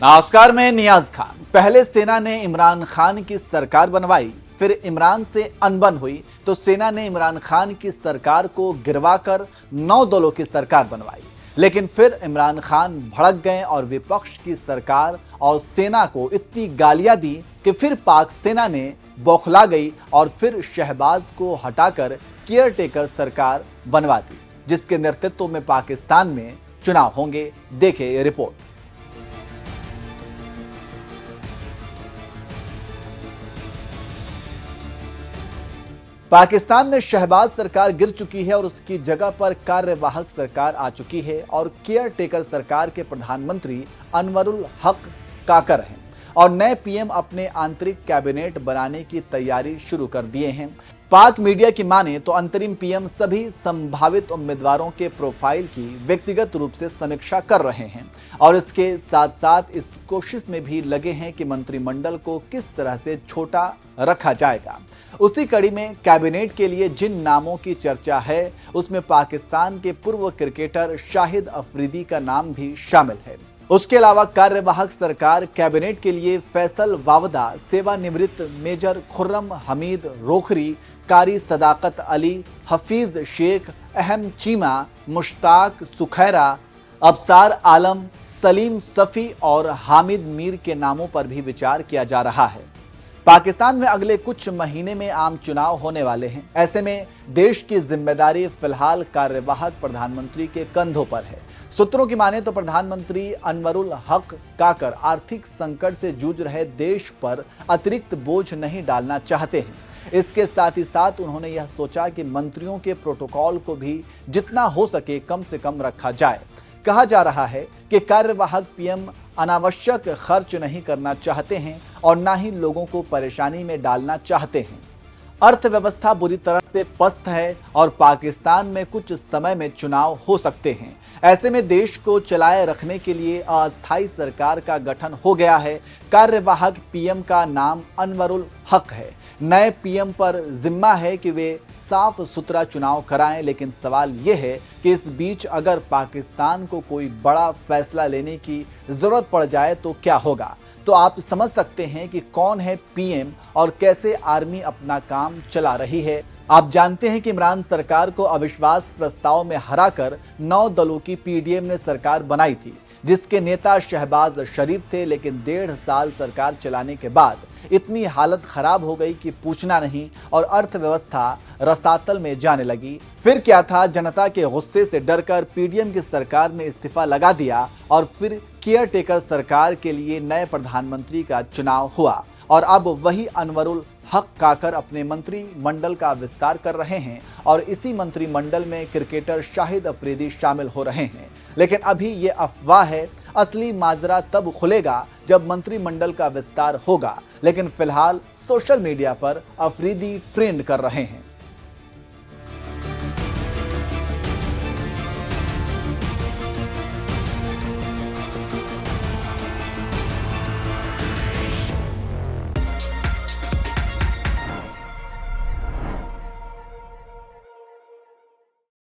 नमस्कार, मैं नियाज खान। पहले सेना ने इमरान खान की सरकार बनवाई, फिर इमरान से अनबन हुई तो सेना ने इमरान खान की सरकार को गिरवाकर 9 दलों की सरकार बनवाई। लेकिन फिर इमरान खान भड़क गए और विपक्ष की सरकार और सेना को इतनी गालियां दी कि फिर पाक सेना ने बौखला गई और फिर शहबाज को हटाकर केयरटेकर सरकार बनवा दी, जिसके नेतृत्व में पाकिस्तान में चुनाव होंगे। देखें ये रिपोर्ट। पाकिस्तान में शहबाज सरकार गिर चुकी है और उसकी जगह पर कार्यवाहक सरकार आ चुकी है और केयरटेकर सरकार के प्रधानमंत्री अनवरुल हक काकर हैं और नए पीएम अपने आंतरिक कैबिनेट बनाने की तैयारी शुरू कर दिए हैं। पाक मीडिया की माने तो अंतरिम पीएम सभी संभावित उम्मीदवारों के प्रोफाइल की व्यक्तिगत रूप से समीक्षा कर रहे हैं और इसके साथ साथ इस कोशिश में भी लगे हैं कि मंत्रिमंडल को किस तरह से छोटा रखा जाएगा। उसी कड़ी में कैबिनेट के लिए जिन नामों की चर्चा है उसमें पाकिस्तान के पूर्व क्रिकेटर शाहिद अफरीदी का नाम भी शामिल है। उसके अलावा कार्यवाहक सरकार कैबिनेट के लिए फैसल वावदा, सेवानिवृत्त मेजर खुर्रम हमीद रोखरी, कारी सदाकत अली, हफीज शेख, अहम चीमा, मुश्ताक सुखैरा, अबसार आलम, सलीम सफ़ी और हामिद मीर के नामों पर भी विचार किया जा रहा है। पाकिस्तान में अगले कुछ महीने में आम चुनाव होने वाले हैं। ऐसे में देश की जिम्मेदारी फिलहाल कार्यवाहक प्रधानमंत्री के कंधों पर है। सूत्रों की माने तो प्रधानमंत्री अनवरुल हक काकर आर्थिक संकट से जूझ रहे देश पर अतिरिक्त बोझ नहीं डालना चाहते हैं। इसके साथ ही साथ उन्होंने यह सोचा कि मंत्रियों के प्रोटोकॉल को भी जितना हो सके कम से कम रखा जाए। कहा जा रहा है कि कार्यवाहक पीएम अनावश्यक खर्च नहीं करना चाहते हैं और ना ही लोगों को परेशानी में डालना चाहते हैं। अर्थव्यवस्था बुरी तरह से पस्त है और पाकिस्तान में कुछ समय में चुनाव हो सकते हैं। ऐसे में देश को चलाए रखने के लिए अस्थायी सरकार का गठन हो गया है। कार्यवाहक पीएम का नाम अनवरुल हक है। नए पीएम पर जिम्मा है कि वे साफ सुथरा चुनाव कराएं, लेकिन सवाल यह है कि इस बीच अगर पाकिस्तान को कोई बड़ा फैसला लेने की जरूरत पड़ जाए तो क्या होगा। तो आप समझ सकते हैं कि कौन है पीएम और कैसे आर्मी अपना काम चला रही है। आप जानते हैं कि इमरान सरकार को अविश्वास प्रस्ताव में हराकर 9 दलों की पीडीएम ने सरकार बनाई थी, जिसके नेता शहबाज शरीफ थे। लेकिन 1.5 साल सरकार चलाने के बाद इतनी हालत खराब हो गई कि पूछना नहीं और अर्थव्यवस्था रसातल में जाने लगी। फिर क्या था, जनता के गुस्से से डरकर पीडीएम की सरकार ने इस्तीफा लगा दिया और फिर केयरटेकर सरकार के लिए नए प्रधानमंत्री का चुनाव हुआ और अब वही अनवरुल हक काकर अपने मंत्रिमंडल का विस्तार कर रहे हैं और इसी मंत्रिमंडल में क्रिकेटर शाहिद अफरीदी शामिल हो रहे हैं। लेकिन अभी ये अफवाह है, असली माजरा तब खुलेगा जब मंत्रिमंडल का विस्तार होगा। लेकिन फिलहाल सोशल मीडिया पर अफरीदी ट्रेंड कर रहे हैं।